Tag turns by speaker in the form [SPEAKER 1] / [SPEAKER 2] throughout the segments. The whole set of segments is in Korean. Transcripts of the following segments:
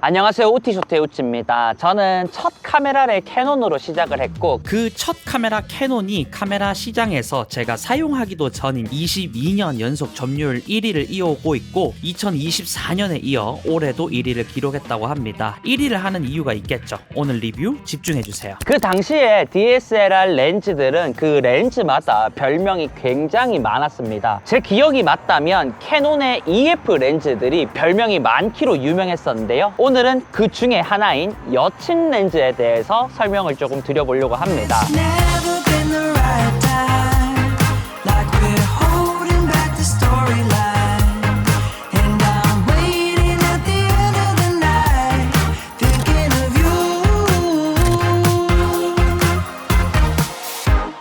[SPEAKER 1] 안녕하세요, 우티쇼트의 우치입니다. 저는 첫 카메라를 캐논으로 시작을 했고
[SPEAKER 2] 그 첫 카메라 캐논이 카메라 시장에서 제가 사용하기도 전인 22년 연속 점유율 1위를 이어오고 있고 2024년에 이어 올해도 1위를 기록했다고 합니다. 1위를 하는 이유가 있겠죠. 오늘 리뷰 집중해주세요.
[SPEAKER 1] 그 당시에 DSLR 렌즈들은 그 렌즈마다 별명이 굉장히 많았습니다. 제 기억이 맞다면 캐논의 EF 렌즈들이 별명이 많기로 유명했었는데요. 오늘은 그 중에 하나인 여친 렌즈에 대해서 설명을 조금 드려보려고 합니다.
[SPEAKER 3] Never been the right time, like we're holding back the storyline. And I'm waiting at the end of the night, thinking of you.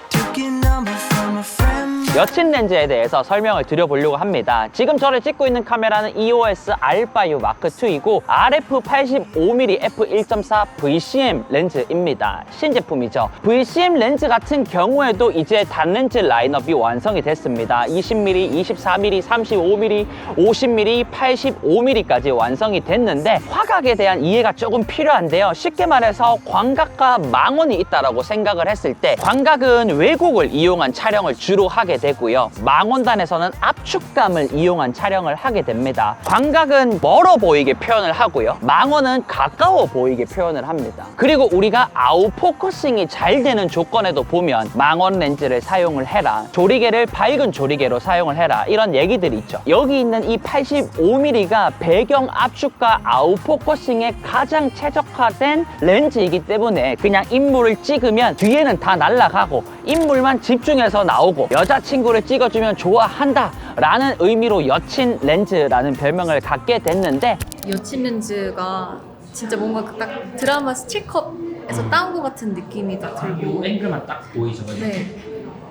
[SPEAKER 3] Took your number from a friend.
[SPEAKER 1] 여친 렌즈에 대해서 설명을 드려보려고 합니다. 지금 저를 찍고 있는 카메라는 EOS 알파-U 마크2이고 RF85mm f1.4 VCM 렌즈입니다. 신제품이죠. VCM 렌즈 같은 경우에도 이제 단렌즈 라인업이 완성이 됐습니다. 20mm, 24mm, 35mm, 50mm, 85mm까지 완성이 됐는데 화각에 대한 이해가 조금 필요한데요. 쉽게 말해서 광각과 망원이 있다고 생각을 했을 때 광각은 왜곡을 이용한 촬영을 주로 하게 되고요. 망원단에서는 압축감을 이용한 촬영을 하게 됩니다. 광각은 멀어 보이게 표현을 하고요. 망원은 가까워 보이게 표현을 합니다. 그리고 우리가 아웃포커싱이 잘 되는 조건에도 보면 망원 렌즈를 사용을 해라, 조리개를 밝은 조리개로 사용을 해라, 이런 얘기들이 있죠. 여기 있는 이 85mm가 배경 압축과 아웃포커싱에 가장 최적화된 렌즈이기 때문에 그냥 인물을 찍으면 뒤에는 다 날아가고 인물만 집중해서 나오고 여자친구를 찍어주면 좋아한다 라는 의미로 여친 렌즈라는 별명을 갖게 됐는데,
[SPEAKER 4] 여친 렌즈가 진짜 뭔가 그 딱 드라마 스틸컵에서 따온 것 같은 느낌이 딱 들고,
[SPEAKER 2] 앵글만 딱 보이죠.
[SPEAKER 4] 네,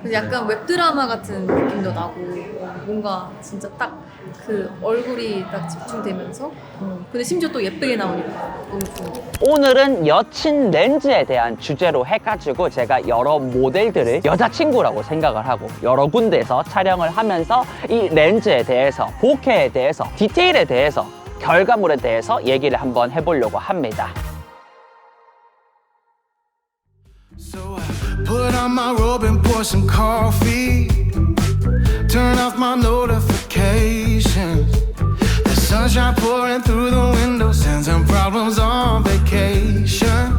[SPEAKER 4] 그래서 약간 웹드라마 같은 느낌도 나고, 뭔가 진짜 딱 그 얼굴이 딱 집중되면서, 근데 심지어 또 예쁘게 나오니까 너무 좋은.
[SPEAKER 1] 오늘은 여친 렌즈에 대한 주제로 해가지고 제가 여러 모델들을 여자친구라고 생각을 하고 여러 군데에서 촬영을 하면서 이 렌즈에 대해서, 보케에 대해서, 디테일에 대해서, 결과물에 대해서 얘기를 한번 해보려고 합니다.
[SPEAKER 5] So I put on my robe and pour some coffee. Turn off my notifications. The sunshine pouring through the window. Sends some problems on vacation.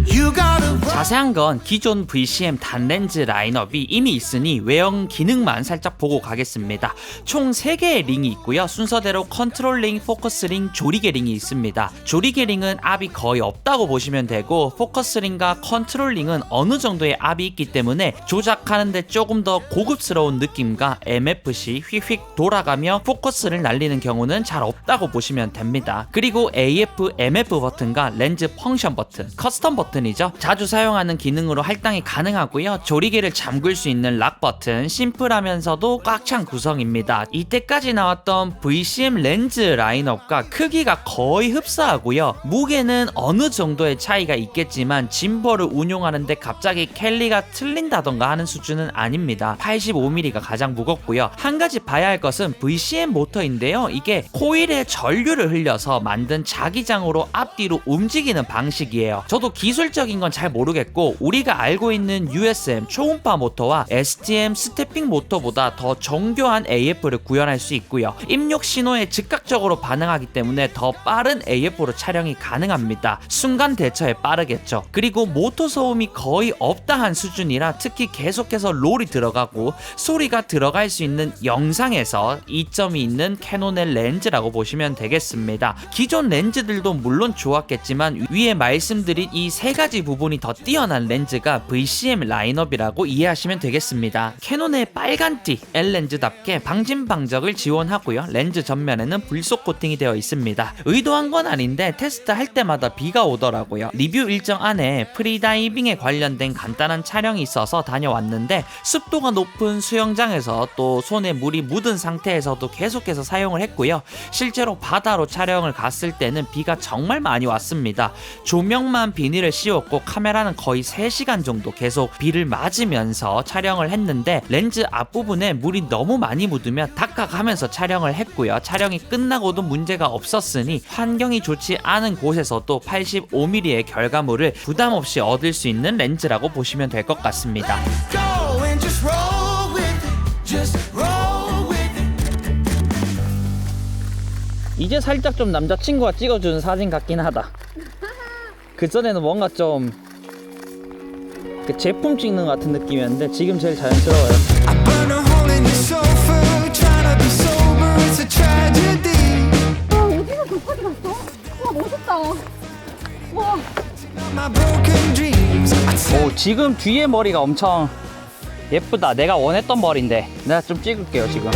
[SPEAKER 5] You gotta
[SPEAKER 2] 자세한 건 기존 VCM 단렌즈 라인업이 이미 있으니 외형 기능만 살짝 보고 가겠습니다. 총 3개의 링이 있고요. 순서대로 컨트롤 링, 포커스 링, 조리개 링이 있습니다. 조리개 링은 압이 거의 없다고 보시면 되고, 포커스 링과 컨트롤 링은 어느 정도의 압이 있기 때문에 조작하는데 조금 더 고급스러운 느낌과 MFC 휙휙 돌아가며 포커스를 날리는 경우는 잘 없다고 보시면 됩니다. 그리고 AF, MF 버튼과 렌즈 펑션 버튼, 커스텀 버튼이죠. 자주 사용하는 기능으로 할당이 가능하고요. 조리개를 잠글 수 있는 락 버튼, 심플하면서도 꽉 찬 구성입니다. 이때까지 나왔던 VCM 렌즈 라인업과 크기가 거의 흡사하고요. 무게는 어느 정도의 차이가 있겠지만 짐벌을 운용하는데 갑자기 캘리가 틀린다던가 하는 수준은 아닙니다. 85mm가 가장 무겁고요. 한 가지 봐야 할 것은 VCM 모터인데요. 이게 코일에 전류를 흘려서 만든 자기장으로 앞뒤로 움직이는 방식이에요. 저도 기술적인 건 잘 모르겠고 우리가 알고 있는 USM 초음파 모터와 STM 스태핑 모터보다 더 정교한 AF를 구현할 수 있고요. 입력 신호에 즉각적으로 반응하기 때문에 더 빠른 AF로 촬영이 가능합니다. 순간 대처에 빠르겠죠. 그리고 모터 소음이 거의 없다 한 수준이라 특히 계속해서 롤이 들어가고 소리가 들어갈 수 있는 영상에서 이점이 있는 캐논의 렌즈라고 보시면 되겠습니다. 기존 렌즈들도 물론 좋았겠지만 위에 말씀드린 이 3가지 부분이 더 뛰어난 렌즈가 VCM 라인업이라고 이해하시면 되겠습니다. 캐논의 빨간띠 L렌즈답게 방진방적을 지원하고요. 렌즈 전면에는 불속 코팅이 되어 있습니다. 의도한 건 아닌데 테스트할 때마다 비가 오더라고요. 리뷰 일정 안에 프리다이빙에 관련된 간단한 촬영이 있어서 다녀왔는데 습도가 높은 수영장에서 또 손에 물이 묻은 상태에서도 계속해서 사용을 했고요. 실제로 바다로 촬영을 갔을 때는 비가 정말 많이 왔습니다. 조명만 비닐을 씌웠고 카메라는 거의 3시간 정도 계속 비를 맞으면서 촬영을 했는데 렌즈 앞부분에 물이 너무 많이 묻으면 닦아가면서 촬영을 했고요. 촬영이 끝나고도 문제가 없었으니 환경이 좋지 않은 곳에서도 85mm의 결과물을 부담 없이 얻을 수 있는 렌즈라고 보시면 될 것 같습니다.
[SPEAKER 5] Go and just roll with it. Just roll with it.
[SPEAKER 1] 이제 살짝 좀 남자친구가 찍어주는 사진 같긴 하다. 그전에는 뭔가 좀 그 제품 찍는 것 같은 느낌이었는데 지금 제일 자연스러워요.
[SPEAKER 5] I burn a hole in your sofa. Try to be sober. It's a tragedy.
[SPEAKER 4] 어디서 저까지 갔어? 와 멋있다. 와.
[SPEAKER 5] My broken dreams. I tell
[SPEAKER 1] 오, 지금 뒤에 머리가 엄청 예쁘다. 내가 원했던 머리인데 내가 좀 찍을게요 지금.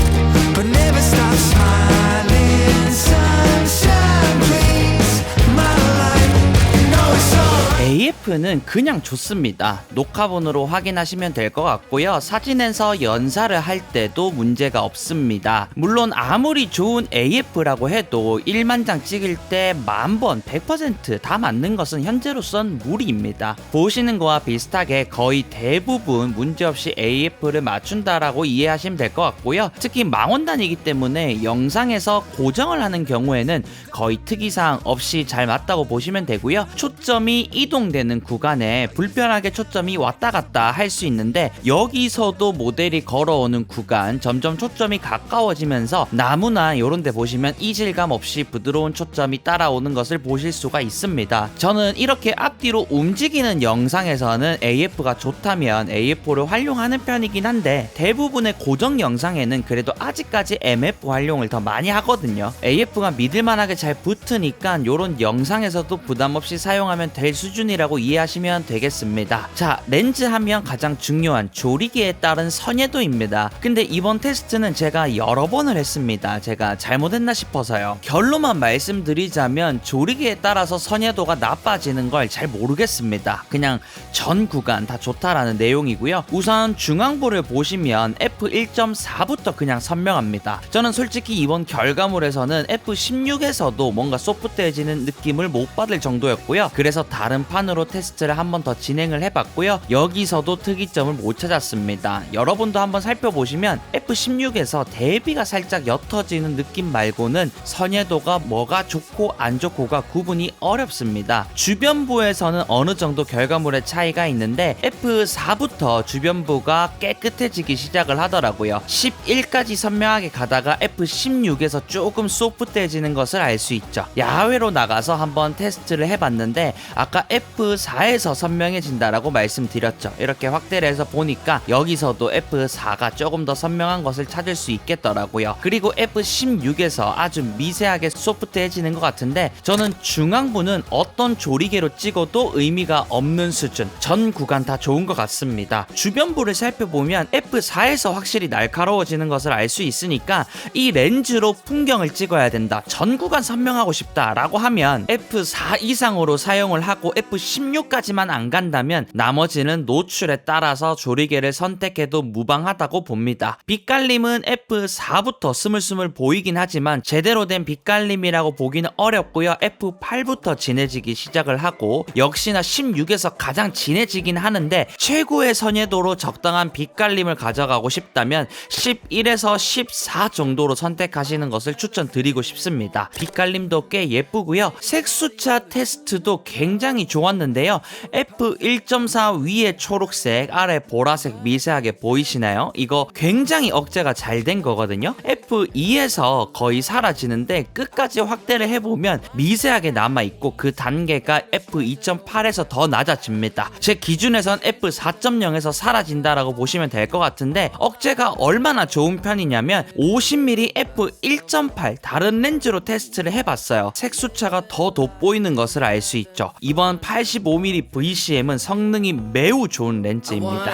[SPEAKER 5] but never stop smiling. Sunshine, please. My life. You know it's all.
[SPEAKER 2] AF는 그냥 좋습니다. 녹화본으로 확인하시면 될 것 같고요. 사진에서 연사를 할 때도 문제가 없습니다. 물론 아무리 좋은 AF라고 해도 1만 장 찍을 때 10,000번 100% 다 맞는 것은 현재로선 무리입니다. 보시는 거와 비슷하게 거의 대부분 문제없이 AF를 맞춘다라고 이해하시면 될 것 같고요. 특히 망원단이기 때문에 영상에서 고정을 하는 경우에는 거의 특이사항 없이 잘 맞다고 보시면 되고요. 초점이 이동되는 구간에 불편하게 초점이 왔다 갔다 할 수 있는데 여기서도 모델이 걸어오는 구간 점점 초점이 가까워지면서 나무나 이런 데 보시면 이질감 없이 부드러운 초점이 따라오는 것을 보실 수가 있습니다. 저는 이렇게 앞뒤로 움직이는 영상에서는 AF가 좋다면 AF를 활용하는 편이긴 한데 대부분의 고정 영상에는 그래도 아직까지 MF 활용을 더 많이 하거든요. AF가 믿을만하게 잘 붙으니까 이런 영상에서도 부담 없이 사용하면 될 수준이라고 이해하시면 되겠습니다. 자, 렌즈 하면 가장 중요한 조리개에 따른 선예도입니다. 근데 이번 테스트는 제가 여러 번을 했습니다. 제가 잘못했나 싶어서요. 결론만 말씀드리자면 조리개에 따라서 선예도가 나빠지는 걸 잘 모르겠습니다. 그냥 전 구간 다 좋다라는 내용이고요. 우선 중앙부를 보시면 f1.4부터 그냥 선명합니다. 저는 솔직히 이번 결과물에서는 f16에서도 뭔가 소프트해지는 느낌을 못 받을 정도였고요. 그래서 다른 판으로 테스트를 한 번 더 진행을 해봤고요. 여기서도 특이점을 못 찾았습니다. 여러분도 한번 살펴보시면 F16에서 대비가 살짝 옅어지는 느낌 말고는 선예도가 뭐가 좋고 안 좋고가 구분이 어렵습니다. 주변부에서는 어느 정도 결과물의 차이가 있는데 F4부터 주변부가 깨끗해지기 시작을 하더라고요. 11까지 선명하게 가다가 F16에서 조금 소프트해지는 것을 알 수 있죠. 야외로 나가서 한번 테스트를 해봤는데 아까 F4에서 선명해진다라고 말씀드렸죠. 이렇게 확대를 해서 보니까 여기서도 F4가 조금 더 선명한 것을 찾을 수 있겠더라고요. 그리고 F16에서 아주 미세하게 소프트해지는 것 같은데 저는 중앙부는 어떤 조리개로 찍어도 의미가 없는 수준, 전 구간 다 좋은 것 같습니다. 주변부를 살펴보면 F4에서 확실히 날카로워지는 것을 알 수 있으니까 이 렌즈로 풍경을 찍어야 된다, 전 구간 선명하고 싶다 라고 하면 F4 이상으로 사용을 하고 F16까지만 안 간다면 나머지는 노출에 따라서 조리개를 선택해도 무방하다고 봅니다. 빛갈림은 F4부터 스물스물 보이긴 하지만 제대로 된 빛갈림이라고 보기는 어렵고요. F8부터 진해지기 시작을 하고 역시나 16에서 가장 진해지긴 하는데 최고의 선예도로 적당한 빛갈림을 가져가고 싶다면 11에서 14 정도로 선택하시는 것을 추천드리고 싶습니다. 빛갈림도 꽤 예쁘고요. 색수차 테스트도 굉장히 좋았는데요. F1.4 위에 초록색, 아래 보라색 미세하게 보이시나요? 이거 굉장히 억제가 잘 된 거거든요. F2에서 거의 사라지는데 끝까지 확대를 해보면 미세하게 남아있고 그 단계가 F2.8에서 더 낮아집니다. 제 기준에선 F4.0에서 사라진다라고 보시면 될 것 같은데 억제가 얼마나 좋은 편이냐면 50mm F1.8 다른 렌즈로 테스트를 해봤어요. 색수차가 더 돋보이는 것을 알 수 있죠. 이번 85mm VCM은 성능이 매우 좋은 렌즈입니다.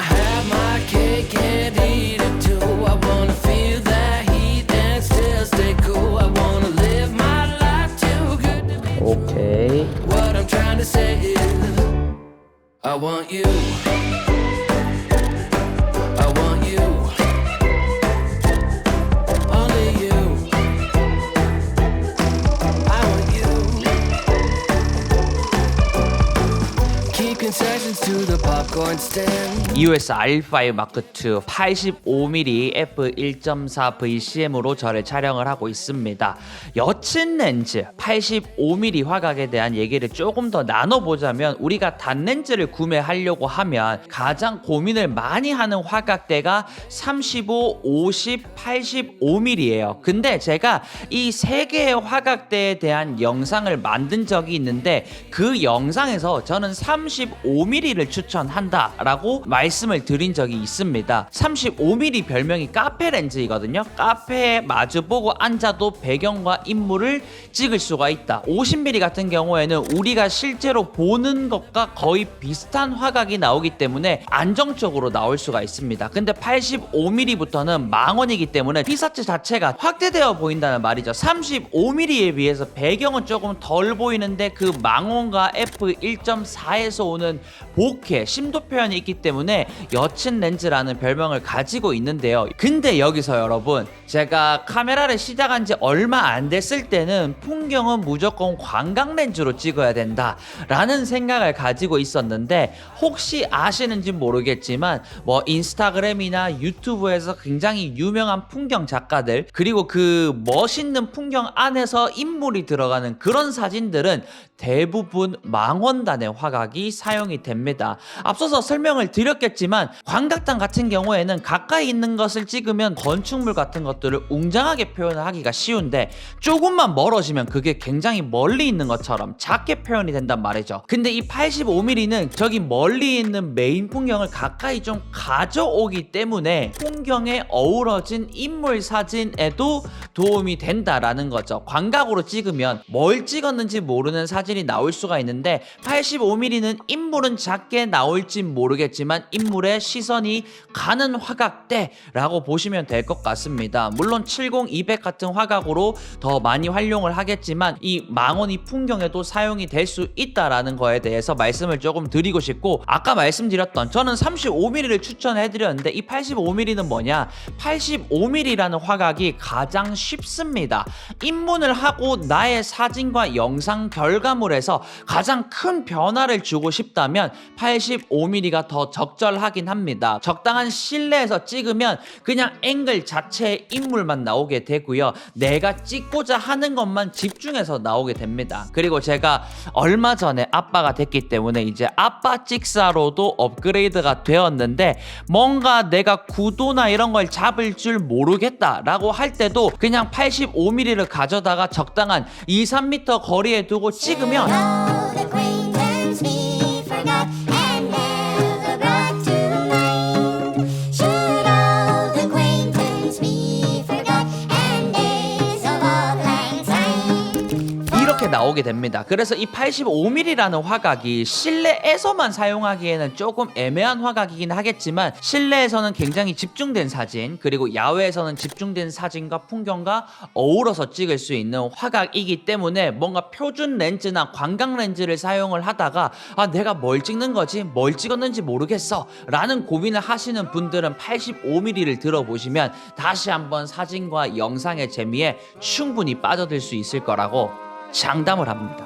[SPEAKER 1] 오케이.
[SPEAKER 3] I want you. I want you. Only you. I want you. Keep concessions to the popcorn stand.
[SPEAKER 2] EOS R5 Mark II 85mm f1.4 VCM으로 저를 촬영을 하고 있습니다. 여친 렌즈 85mm 화각에 대한 얘기를 조금 더 나눠보자면 우리가 단렌즈를 구매하려고 하면 가장 고민을 많이 하는 화각대가 35, 50, 85mm예요. 근데 제가 이 세 개의 화각대에 대한 영상을 만든 적이 있는데 그 영상에서 저는 35mm를 추천한다 라고 말씀을 드린 적이 있습니다. 35mm 별명이 카페 렌즈이거든요. 카페에 마주보고 앉아도 배경과 인물을 찍을 수가 있다. 50mm 같은 경우에는 우리가 실제로 보는 것과 거의 비슷한 화각이 나오기 때문에 안정적으로 나올 수가 있습니다. 근데 85mm부터는 망원이기 때문에 피사체 자체가 확대되어 보인다는 말이죠. 35mm에 비해서 배경은 조금 덜 보이는데 그 망원과 f1.4에서 오는 bokeh 심도 표현이 있기 때문에 여친 렌즈라는 별명을 가지고 있는데요. 근데 여기서 여러분, 제가 카메라를 시작한 지 얼마 안 됐을 때는 풍경은 무조건 광각 렌즈로 찍어야 된다 라는 생각을 가지고 있었는데, 혹시 아시는지 모르겠지만 뭐 인스타그램이나 유튜브에서 굉장히 유명한 풍경 작가들, 그리고 그 멋있는 풍경 안에서 인물이 들어가는 그런 사진들은 대부분 망원단의 화각이 사용이 됩니다. 앞서서 설명을 드렸겠지만 광각단 같은 경우에는 가까이 있는 것을 찍으면 건축물 같은 것들을 웅장하게 표현을 하기가 쉬운데 조금만 멀어지면 그게 굉장히 멀리 있는 것처럼 작게 표현이 된단 말이죠. 근데 이 85mm는 저기 멀리 있는 메인 풍경을 가까이 좀 가져오기 때문에 풍경에 어우러진 인물 사진에도 도움이 된다라는 거죠. 광각으로 찍으면 뭘 찍었는지 모르는 사진이 나올 수가 있는데 85mm는 인물은 작게 나올지 모르겠지만 인물의 시선이 가는 화각대라고 보시면 될 것 같습니다. 물론 70, 200 같은 화각으로 더 많이 활용을 하겠지만 이 망원이 풍경에도 사용이 될 수 있다라는 거에 대해서 말씀을 조금 드리고 싶고, 아까 말씀드렸던 저는 35mm를 추천해드렸는데 이 85mm는 뭐냐? 85mm라는 화각이 가장 쉽습니다. 입문을 하고 나의 사진과 영상 결과물에서 가장 큰 변화를 주고 싶다면 85mm가 더 적절하긴 합니다. 적당한 실내에서 찍으면 그냥 앵글 자체의 인물만 나오게 되고요. 내가 찍고자 하는 것만 집중해서 나오게 됩니다. 그리고 제가 얼마 전에 아빠가 됐기 때문에 이제 아빠 찍사로도 업그레이드가 되었는데, 뭔가 내가 구도나 이런 걸 잡을 줄 모르겠다 라고 할 때도 그냥 85mm를 가져다가 적당한 2, 3m 거리에 두고 찍으면
[SPEAKER 6] Old acquaintance we forgot and never brought to mind. Should old acquaintance we forgot and days of old lang syne.
[SPEAKER 2] 이렇게 나오게 됩니다. 그래서 이 85mm라는 화각이 실내에서만 사용하기에는 조금 애매한 화각이긴 하겠지만 실내에서는 굉장히 집중된 사진, 그리고 야외에서는 집중된 사진과 풍경과 어우러서 찍을 수 있는 화각이기 때문에 뭔가 표준 렌즈나 광각 렌즈를 사용을 하다가 내가 뭘 찍는 거지? 뭘 찍었는지 모르겠어 라는 고민을 하시는 분들은 85mm를 들어보시면 다시 한번 사진과 영상의 재미에 충분히 빠져들 수 있을 거라고 장담을 합니다.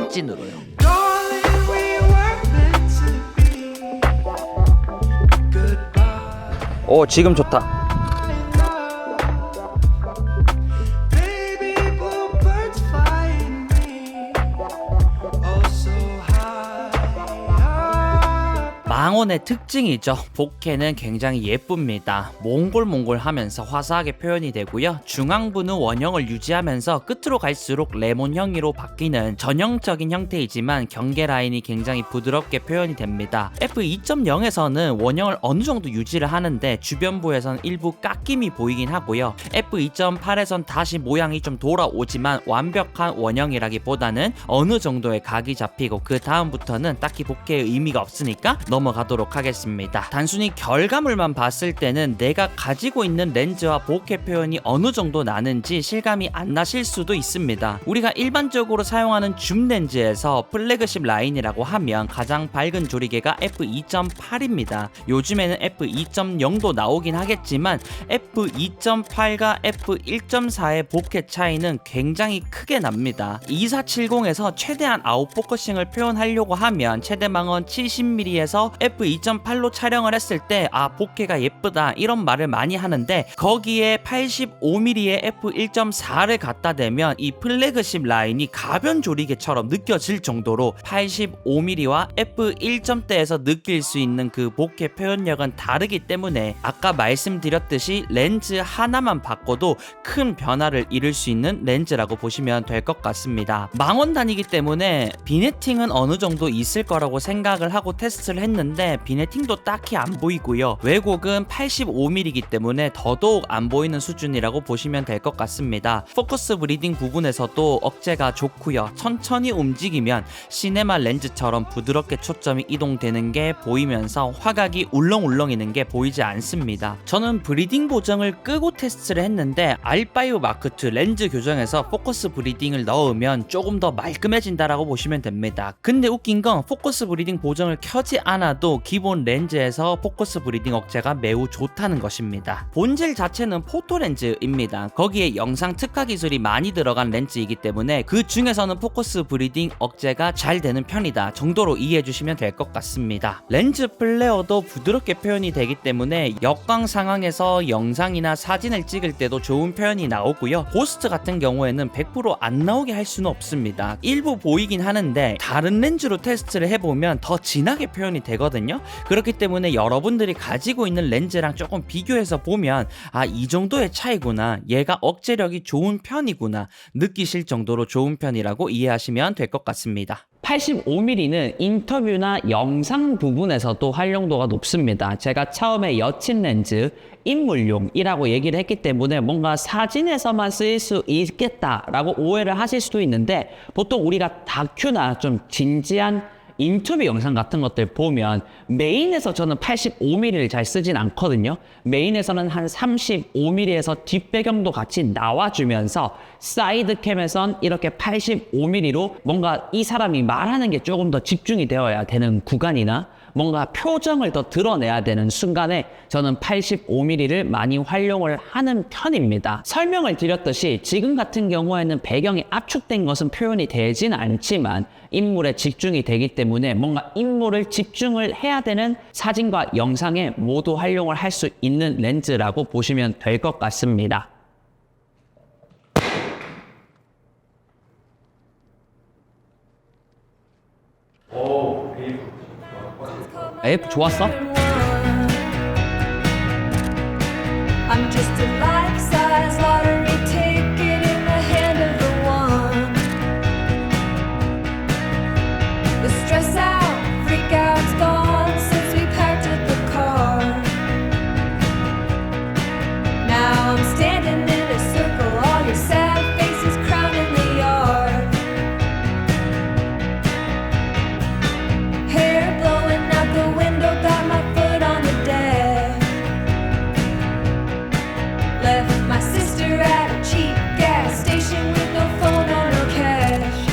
[SPEAKER 2] 찐으로요.
[SPEAKER 5] Darling, we were meant to be. Goodbye.
[SPEAKER 1] 오, 지금 좋다.
[SPEAKER 5] Baby, bluebirds flying me. Oh, so high.
[SPEAKER 2] 망원의 특징이죠. 보케는 굉장히 예쁩니다. 몽골몽골하면서 화사하게 표현이 되고요. 중앙부는 원형을 유지하면서 끝으로 갈수록 레몬형으로 바뀌는 전형적인 형태이지만 경계 라인이 굉장히 부드럽게 표현이 됩니다. f2.0에서는 원형을 어느 정도 유지를 하는데 주변부에서는 일부 깎임이 보이긴 하고요. f2.8에선 다시 모양이 좀 돌아오지만 완벽한 원형이라기보다는 어느 정도의 각이 잡히고 그 다음부터는 딱히 보케의 의미가 없으니까 넘어가 가도록 하겠습니다. 단순히 결과물만 봤을 때는 내가 가지고 있는 렌즈와 보케 표현이 어느 정도 나는지 실감이 안 나실 수도 있습니다. 우리가 일반적으로 사용하는 줌 렌즈에서 플래그십 라인이라고 하면 가장 밝은 조리개가 f2.8입니다. 요즘에는 f2.0도 나오긴 하겠지만 f2.8과 f1.4의 보케 차이는 굉장히 크게 납니다. 2470에서 최대한 아웃포커싱을 표현하려고 하면 최대망원 70mm에서 f2.8로 촬영을 했을 때 보케가 예쁘다 이런 말을 많이 하는데, 거기에 85mm의 f1.4를 갖다 대면 이 플래그십 라인이 가변 조리개처럼 느껴질 정도로 85mm와 f1.대에서 느낄 수 있는 그 보케 표현력은 다르기 때문에 아까 말씀드렸듯이 렌즈 하나만 바꿔도 큰 변화를 이룰 수 있는 렌즈라고 보시면 될 것 같습니다. 망원 단위이기 때문에 비네팅은 어느 정도 있을 거라고 생각을 하고 테스트를 했는데 비네팅도 딱히 안 보이고요. 왜곡은 85mm이기 때문에 더더욱 안 보이는 수준이라고 보시면 될 것 같습니다. 포커스 브리딩 부분에서도 억제가 좋고요. 천천히 움직이면 시네마 렌즈처럼 부드럽게 초점이 이동되는 게 보이면서 화각이 울렁울렁이는 게 보이지 않습니다. 저는 브리딩 보정을 끄고 테스트를 했는데 R5 마크2 렌즈 교정에서 포커스 브리딩을 넣으면 조금 더 말끔해진다라고 보시면 됩니다. 근데 웃긴 건 포커스 브리딩 보정을 켜지 않아도 기본 렌즈에서 포커스 브리딩 억제가 매우 좋다는 것입니다. 본질 자체는 포토 렌즈입니다. 거기에 영상 특화 기술이 많이 들어간 렌즈이기 때문에 그 중에서는 포커스 브리딩 억제가 잘 되는 편이다 정도로 이해해 주시면 될 것 같습니다. 렌즈 플레어도 부드럽게 표현이 되기 때문에 역광 상황에서 영상이나 사진을 찍을 때도 좋은 표현이 나오고요. 고스트 같은 경우에는 100% 안 나오게 할 수는 없습니다. 일부 보이긴 하는데 다른 렌즈로 테스트를 해보면 더 진하게 표현이 되거든요. 그렇기 때문에 여러분들이 가지고 있는 렌즈랑 조금 비교해서 보면 이 정도의 차이구나, 얘가 억제력이 좋은 편이구나 느끼실 정도로 좋은 편이라고 이해하시면 될 것 같습니다.
[SPEAKER 1] 85mm는 인터뷰나 영상 부분에서도 활용도가 높습니다. 제가 처음에 여친 렌즈, 인물용이라고 얘기를 했기 때문에 뭔가 사진에서만 쓰일 수 있겠다라고 오해를 하실 수도 있는데, 보통 우리가 다큐나 좀 진지한 인터뷰 영상 같은 것들 보면 메인에서 저는 85mm를 잘 쓰진 않거든요. 메인에서는 한 35mm에서 뒷배경도 같이 나와주면서 사이드 캠에선 이렇게 85mm로 뭔가 이 사람이 말하는 게 조금 더 집중이 되어야 되는 구간이나 뭔가 표정을 더 드러내야 되는 순간에 저는 85mm를 많이 활용을 하는 편입니다. 설명을 드렸듯이 지금 같은 경우에는 배경이 압축된 것은 표현이 되진 않지만 인물에 집중이 되기 때문에 뭔가 인물을 집중을 해야 되는 사진과 영상에 모두 활용을 할 수 있는 렌즈라고 보시면 될 것 같습니다. AF 좋았어?
[SPEAKER 3] I'm just a life-size lottery ticket in the hand of the one. The stress out, freak out's gone since we packed up the car. Now I'm standing in a circle, all your sad faces crowding the yard. Hair blowing out the window, got my foot on the deck. Left my sister at a cheap gas station with no phone or no cash.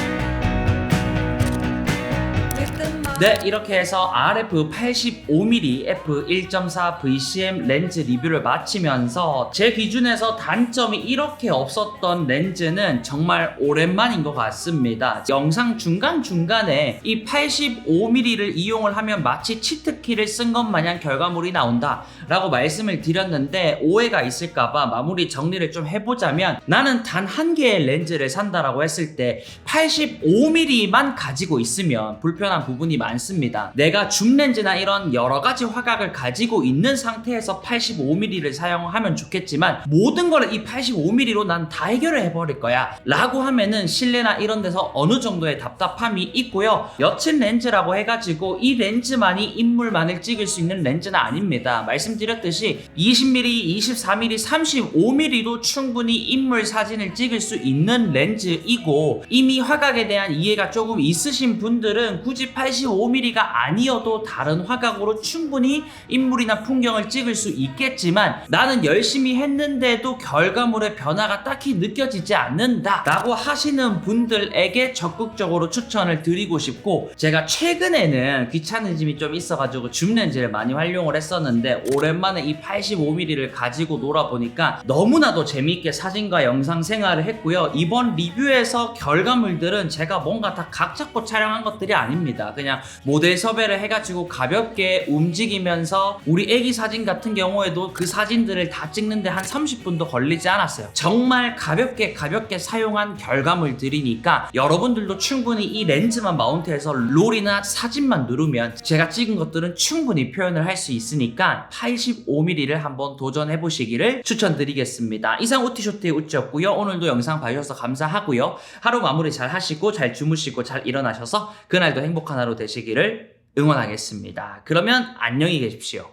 [SPEAKER 3] With the
[SPEAKER 2] 네, 이렇게 해서 RF 85mm f1.4 VCM 렌즈 리뷰를 마치면서 제 기준에서 단점이 이렇게 없었던 렌즈는 정말 오랜만인 것 같습니다. 영상 중간중간에 이 85mm를 이용을 하면 마치 치트키를 쓴 것 마냥 결과물이 나온다 라고 말씀을 드렸는데, 오해가 있을까봐 마무리 정리를 좀 해보자면, 나는 단 한 개의 렌즈를 산다라고 했을 때 85mm만 가지고 있으면 불편한 부분이 많습니다. 내가 줌 렌즈나 이런 여러가지 화각을 가지고 있는 상태에서 85mm를 사용하면 좋겠지만, 모든 걸 이 85mm로 난 다 해결을 해버릴 거야 라고 하면은 실내나 이런 데서 어느 정도의 답답함이 있고요. 여친 렌즈라고 해가지고 이 렌즈만이 인물만을 찍을 수 있는 렌즈는 아닙니다. 말씀드렸듯이 20mm, 24mm, 35mm도 충분히 인물 사진을 찍을 수 있는 렌즈이고, 이미 화각에 대한 이해가 조금 있으신 분들은 굳이 85 85mm가 아니어도 다른 화각으로 충분히 인물이나 풍경을 찍을 수 있겠지만 나는 열심히 했는데도 결과물의 변화가 딱히 느껴지지 않는다 라고 하시는 분들에게 적극적으로 추천을 드리고 싶고, 제가 최근에는 귀차니즘이 좀 있어가지고 줌 렌즈를 많이 활용을 했었는데 오랜만에 이 85mm를 가지고 놀아보니까 너무나도 재미있게 사진과 영상 생활을 했고요. 이번 리뷰에서 결과물들은 제가 뭔가 다 각 잡고 촬영한 것들이 아닙니다. 그냥 모델 섭외를 해가지고 가볍게 움직이면서 우리 애기 사진 같은 경우에도 그 사진들을 다 찍는데 한 30분도 걸리지 않았어요. 정말 가볍게 사용한 결과물들이니까 여러분들도 충분히 이 렌즈만 마운트해서 롤이나 사진만 누르면 제가 찍은 것들은 충분히 표현을 할 수 있으니까 85mm를 한번 도전해 보시기를 추천드리겠습니다. 이상 우티쇼트의 우찌였고요. 오늘도 영상 봐주셔서 감사하고요. 하루 마무리 잘 하시고 잘 주무시고 잘 일어나셔서 그날도 행복한 하루 되시기를 응원하겠습니다. 그러면 안녕히 계십시오.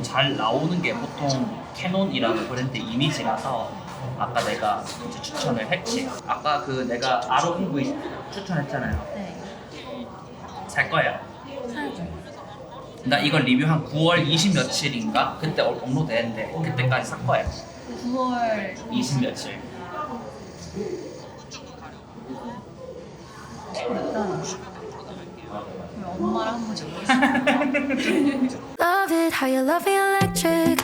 [SPEAKER 2] 잘 나오는 게 보통 캐논이라는 브랜드 이미지라서 아까 내가 추천을 했지. 아까 그 내가 R5V 추천했잖아요.
[SPEAKER 4] 네.
[SPEAKER 2] 살 거예요.
[SPEAKER 4] 사야죠.
[SPEAKER 2] 나 이걸 리뷰 한 9월 20 며칠인가? 그때 업로드 했는데 그때까지 살 거예요.
[SPEAKER 4] 9월
[SPEAKER 2] 20 며칠.
[SPEAKER 4] 일단 엄마랑 한 번씩
[SPEAKER 6] Love it how you love me electric.